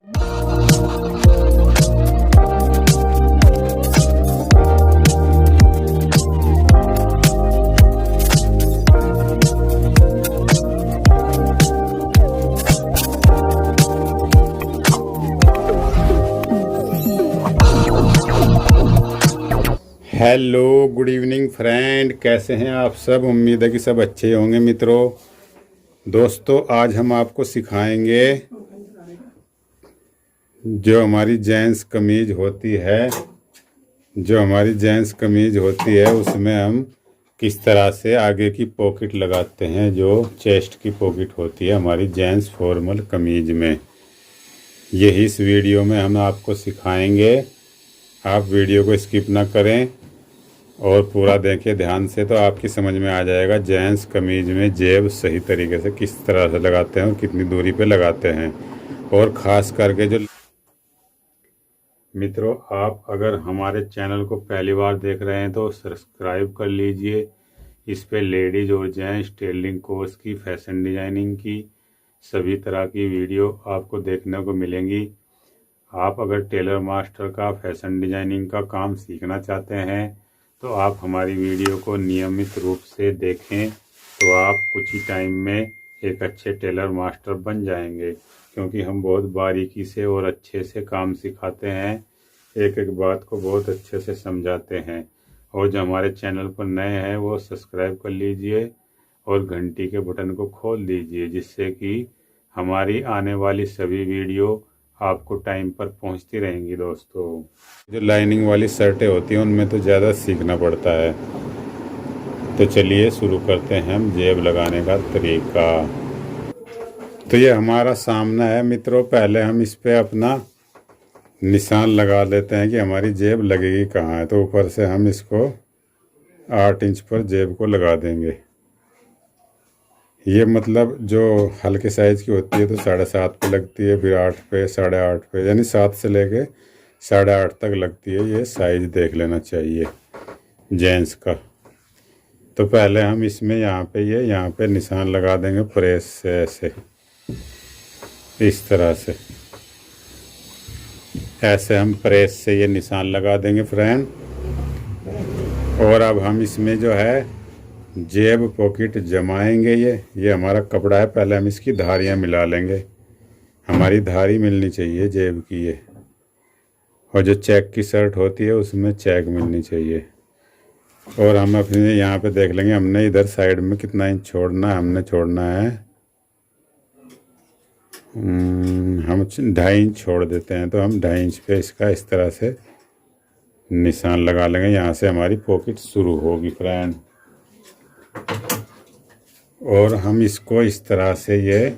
Hello, good evening friend. कैसे हैं आप सब? उम्मीद है कि सब अच्छे होंगे मित्रों। दोस्तों, आज हम आपको सिखाएंगे जो हमारी जेंट्स कमीज होती है उसमें हम किस तरह से आगे की पॉकेट लगाते हैं, जो चेस्ट की पॉकेट होती है हमारी जेंट्स फॉर्मल कमीज में। यही इस वीडियो में हम आपको सिखाएंगे। आप वीडियो को स्किप ना करें और पूरा देखें ध्यान से, तो आपकी समझ में आ जाएगा जेंट्स कमीज में जेब सही तरीके से किस तरह से लगाते हैं और कितनी दूरी पे लगाते हैं। और ख़ास करके जो मित्रों, आप अगर हमारे चैनल को पहली बार देख रहे हैं तो सब्सक्राइब कर लीजिए। इस पे लेडीज़ और जेंट्स टेलरिंग कोर्स की, फैशन डिजाइनिंग की सभी तरह की वीडियो आपको देखने को मिलेंगी। आप अगर टेलर मास्टर का, फैशन डिजाइनिंग का काम सीखना चाहते हैं तो आप हमारी वीडियो को नियमित रूप से देखें, तो आप कुछ ही टाइम में एक अच्छे टेलर मास्टर बन जाएंगे। क्योंकि हम बहुत बारीकी से और अच्छे से काम सिखाते हैं, एक एक बात को बहुत अच्छे से समझाते हैं। और जो हमारे चैनल पर नए हैं वो सब्सक्राइब कर लीजिए और घंटी के बटन को खोल दीजिए, जिससे कि हमारी आने वाली सभी वीडियो आपको टाइम पर पहुंचती रहेंगी। दोस्तों, जो लाइनिंग वाली शर्टें होती हैं उनमें तो ज़्यादा सीखना पड़ता है। तो चलिए शुरू करते हैं हम जेब लगाने का तरीका। तो ये हमारा सामना है मित्रों। पहले हम इस पे अपना निशान लगा लेते हैं कि हमारी जेब लगेगी कहाँ है। तो ऊपर से हम इसको 8 इंच पर जेब को लगा देंगे। ये मतलब जो हल्के साइज़ की होती है तो 7.5 पे लगती है, फिर 8 पे, 8.5 पे, यानी 7 से लेके 8.5 तक लगती है। ये साइज़ देख लेना चाहिए जेंट्स का। तो पहले हम इसमें यहाँ पे निशान लगा देंगे प्रेस से, ऐसे इस तरह से। ऐसे हम प्रेस से ये निशान लगा देंगे फ्रेंड। और अब हम इसमें जो है जेब पॉकेट जमाएंगे। ये हमारा कपड़ा है। पहले हम इसकी धारियाँ मिला लेंगे। हमारी धारी मिलनी चाहिए जेब की ये। और जो चेक की शर्ट होती है उसमें चेक मिलनी चाहिए। और हम अपने यहाँ पे देख लेंगे हमने इधर साइड में कितना इंच छोड़ना है। हमने छोड़ना है हम 2.5 इंच छोड़ देते हैं। तो हम 2.5 इंच पे इसका इस तरह से निशान लगा लेंगे। यहाँ से हमारी पॉकेट शुरू होगी फ्रेंड। और हम इसको इस तरह से ये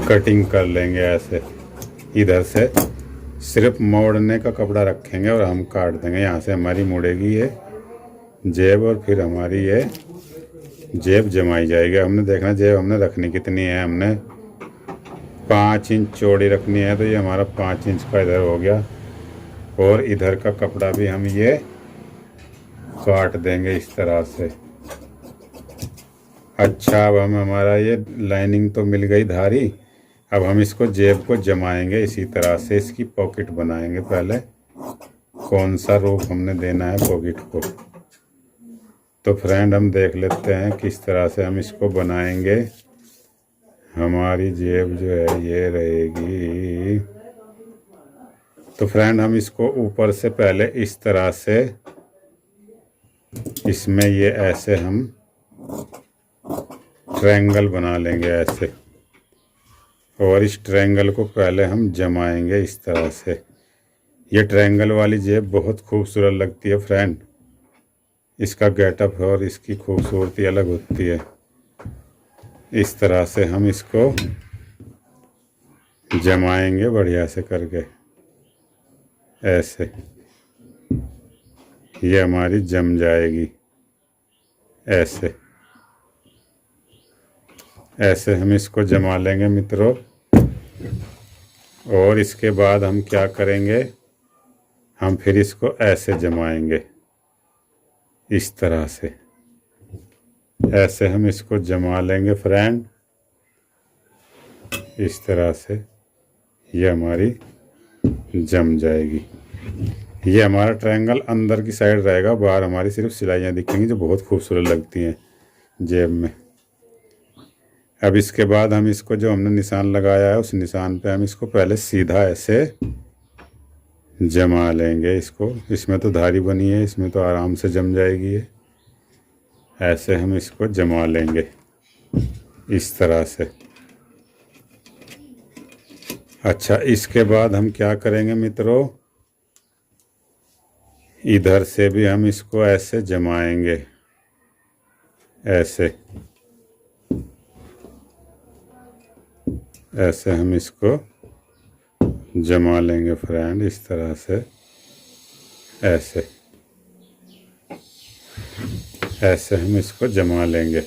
कटिंग कर लेंगे ऐसे। इधर से सिर्फ मोड़ने का कपड़ा रखेंगे और हम काट देंगे। यहाँ से हमारी मुड़ेगी ये जेब और फिर हमारी ये जेब जमाई जाएगी। हमने देखना जेब हमने रखनी कितनी है। हमने 5 इंच चौड़ी रखनी है। तो ये हमारा 5 इंच का इधर हो गया। और इधर का कपड़ा भी हम ये काट देंगे इस तरह से। अच्छा, अब हमारा ये लाइनिंग तो मिल गई धारी। अब हम इसको जेब को जमाएंगे इसी तरह से। इसकी पॉकेट बनाएंगे। पहले कौन सा रूप हमने देना है पॉकेट को, तो फ्रेंड हम देख लेते हैं किस तरह से हम इसको बनाएंगे। हमारी जेब जो है ये रहेगी। तो फ्रेंड हम इसको ऊपर से पहले इस तरह से इसमें ये ऐसे हम ट्रायंगल बना लेंगे ऐसे। और इस ट्रायंगल को पहले हम जमाएंगे इस तरह से। ये ट्रायंगल वाली जेब बहुत खूबसूरत लगती है फ्रेंड। इसका गेटअप और इसकी खूबसूरती अलग होती है। इस तरह से हम इसको जमाएंगे बढ़िया से करके ऐसे। ये हमारी जम जाएगी ऐसे। ऐसे हम इसको जमा लेंगे मित्रों। और इसके बाद हम क्या करेंगे, हम फिर इसको ऐसे जमाएंगे इस तरह से। ऐसे हम इसको जमा लेंगे फ्रेंड। इस तरह से ये हमारी जम जाएगी। ये हमारा ट्रायंगल अंदर की साइड रहेगा, बाहर हमारी सिर्फ सिलाइयाँ दिखेंगी जो बहुत खूबसूरत लगती हैं जेब में। अब इसके बाद हम इसको जो हमने निशान लगाया है उस निशान पे हम इसको पहले सीधा ऐसे जमा लेंगे इसको। इसमें तो धारी बनी है, इसमें तो आराम से जम जाएगी ये। ऐसे हम इसको जमा लेंगे इस तरह से। अच्छा, इसके बाद हम क्या करेंगे मित्रों, इधर से भी हम इसको ऐसे जमाएंगे, ऐसे ऐसे हम इसको जमा लेंगे फ्रेंड, इस तरह से ऐसे ऐसे हम इसको जमा लेंगे।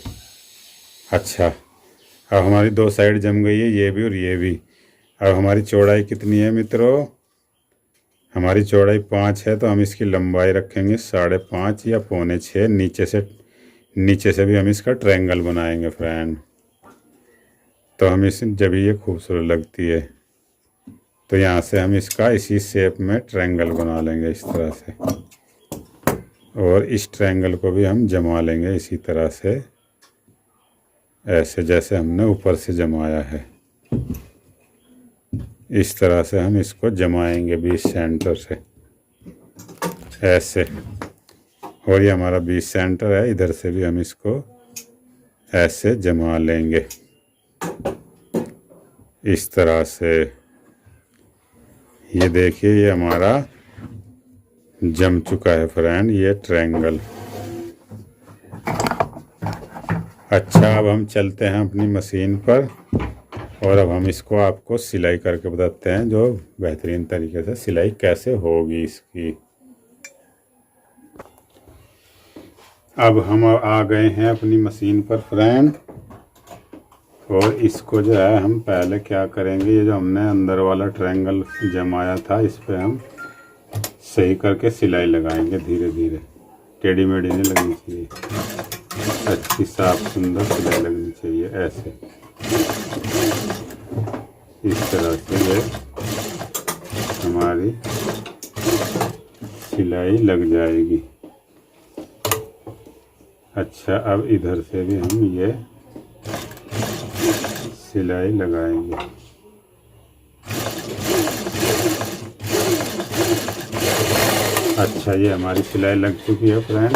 अच्छा, अब हमारी दो साइड जम गई है, ये भी और ये भी। अब हमारी चौड़ाई कितनी है मित्रों, हमारी चौड़ाई 5 है, तो हम इसकी लंबाई रखेंगे 5.5 या 5.25। नीचे से भी हम इसका ट्रायंगल बनाएंगे फ्रेंड। तो हम इस जब ये खूबसूरत लगती है तो यहाँ से हम इसका इसी शेप में ट्रायंगल बना लेंगे इस तरह से। और इस ट्रायंगल को भी हम जमा लेंगे इसी तरह से, ऐसे जैसे हमने ऊपर से जमाया है। इस तरह से हम इसको जमाएंगे बीच सेंटर से ऐसे। और ये हमारा बीच सेंटर है, इधर से भी हम इसको ऐसे जमा लेंगे इस तरह से। ये देखिए, ये हमारा जम चुका है फ्रेंड, ये ट्रायंगल। अच्छा, अब हम चलते हैं अपनी मशीन पर और अब हम इसको आपको सिलाई करके बताते हैं जो बेहतरीन तरीके से सिलाई कैसे होगी इसकी। अब हम आ गए हैं अपनी मशीन पर फ्रेंड, और इसको जो है हम पहले क्या करेंगे, ये जो हमने अंदर वाला ट्रायंगल जमाया था इस पे हम सही करके सिलाई लगाएंगे धीरे धीरे। टेढ़ी मेढ़ी नहीं लगनी चाहिए, अच्छी साफ सुंदर सिलाई लगनी चाहिए ऐसे। इस तरह से ये हमारी सिलाई लग जाएगी। अच्छा, अब इधर से भी हम ये सिलाई लगाएंगे। अच्छा, ये हमारी सिलाई लग चुकी है फ्रेंड।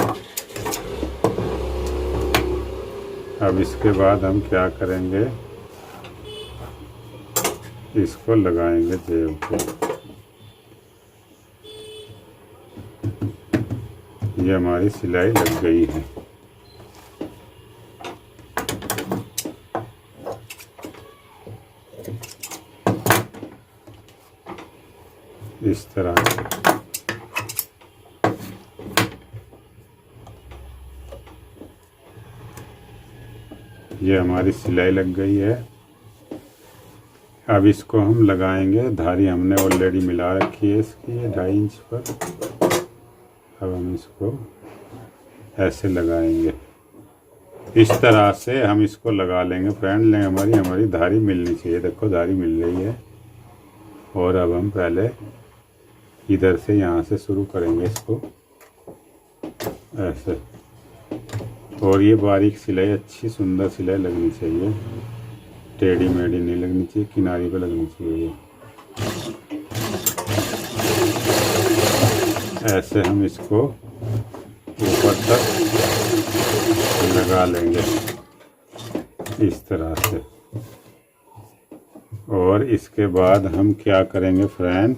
अब इसके बाद हम क्या करेंगे, इसको लगाएंगे जेब को। ये हमारी सिलाई लग गई है। इस तरह से ये हमारी सिलाई लग गई है। अब इसको हम लगाएंगे, धारी हमने ऑलरेडी मिला रखी है इसकी 2.5 इंच पर। अब हम इसको ऐसे लगाएंगे, इस तरह से हम इसको लगा लेंगे फ्रेंड। हमारी धारी मिलनी चाहिए, देखो धारी मिल रही है। और अब हम पहले इधर से यहाँ से शुरू करेंगे इसको ऐसे। और ये बारीक सिलाई, अच्छी सुंदर सिलाई लगनी चाहिए, टेढ़ी मेढ़ी नहीं लगनी चाहिए, किनारी पे लगनी चाहिए। ऐसे हम इसको ऊपर तक लगा लेंगे इस तरह से। और इसके बाद हम क्या करेंगे फ्रेंड,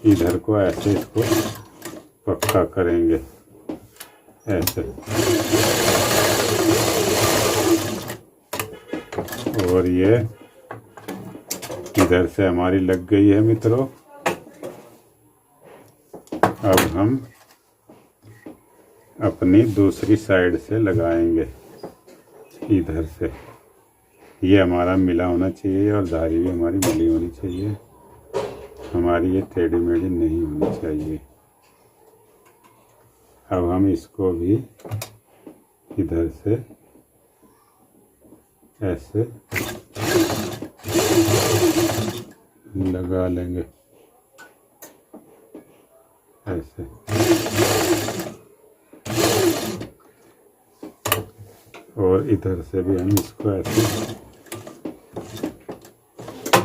इधर को ऐसे इसको पक्का करेंगे ऐसे। और ये इधर से हमारी लग गई है मित्रों। अब हम अपनी दूसरी साइड से लगाएंगे इधर से। ये हमारा मिला होना चाहिए और धारी भी हमारी मिली होनी चाहिए, हमारी ये टेढ़ी मेढ़ी नहीं होनी चाहिए। अब हम इसको भी इधर से ऐसे लगा लेंगे ऐसे। और इधर से भी हम इसको ऐसे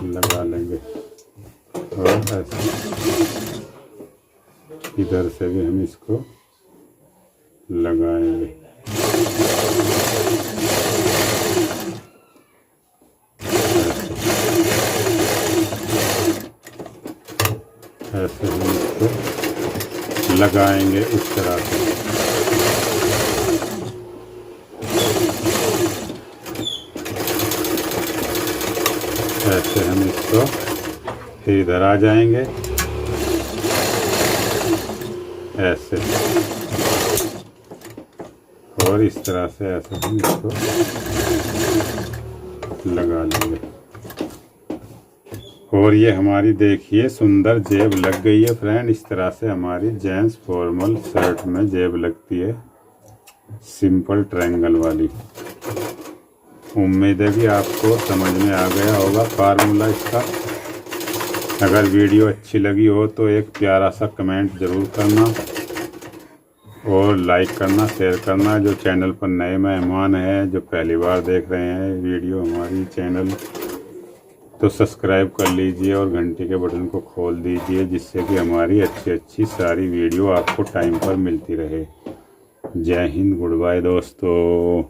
लगा लेंगे और ऐसे इधर से भी हम इसको लगाएंगे। ऐसे हम इसको लगाएंगे इस तरह से। ऐसे हम इसको फिर इधर आ जाएंगे ऐसे, और इस तरह से ऐसे हम इसको लगा लेंगे। और ये हमारी देखिए सुंदर जेब लग गई है फ्रेंड। इस तरह से हमारी जेंट्स फॉर्मल शर्ट में जेब लगती है, सिंपल ट्रायंगल वाली। उम्मीद है कि आपको समझ में आ गया होगा फार्मूला इसका। अगर वीडियो अच्छी लगी हो तो एक प्यारा सा कमेंट ज़रूर करना और लाइक करना, शेयर करना। जो चैनल पर नए मेहमान हैं, जो पहली बार देख रहे हैं वीडियो हमारी चैनल, तो सब्सक्राइब कर लीजिए और घंटी के बटन को खोल दीजिए, जिससे कि हमारी अच्छी सारी वीडियो आपको टाइम पर मिलती रहे। जय हिंद, गुड बाय दोस्तों।